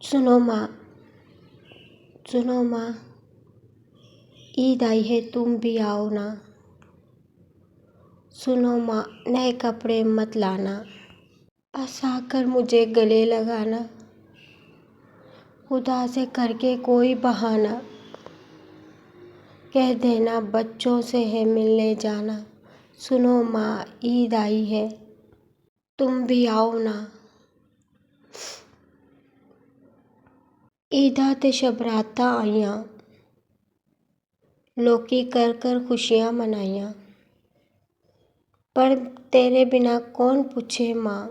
सुनो माँ, सुनो माँ, ईद आई है, तुम भी आओ ना। सुनो माँ, नए कपड़े मत लाना, हंसाकर मुझे गले लगाना, खुदा से करके कोई बहाना, कह देना बच्चों से है मिलने जाना। सुनो माँ, ईद आई है, तुम भी आओ ना। ईदा ते शबरातां आईयां, लोकी कर कर खुशियाँ मनाइयां, पर तेरे बिना कौन पूछे माँ।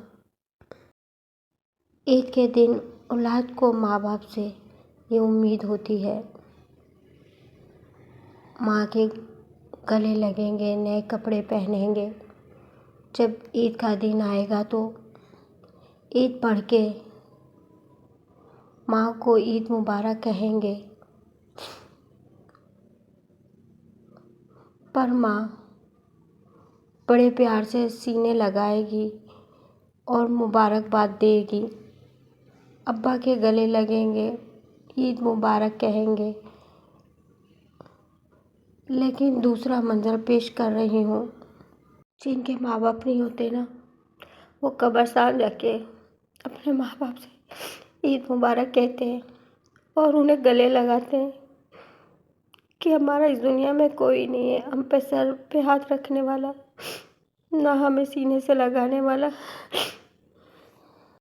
ईद के दिन औलाद को माँ बाप से ये उम्मीद होती है, माँ के गले लगेंगे, नए कपड़े पहनेंगे। जब ईद का दिन आएगा तो ईद पढ़ के माँ को ईद मुबारक कहेंगे, पर माँ बड़े प्यार से सीने लगाएगी और मुबारकबाद देगी। अब्बा के गले लगेंगे, ईद मुबारक कहेंगे। लेकिन दूसरा मंजर पेश कर रही हूँ, जिनके माँ बाप नहीं होते ना, वो कब्रिस्तान जाके अपने माँ बाप से ईद मुबारक कहते हैं और उन्हें गले लगाते हैं कि हमारा इस दुनिया में कोई नहीं है, हम पे सर पे हाथ रखने वाला, ना हमें सीने से लगाने वाला।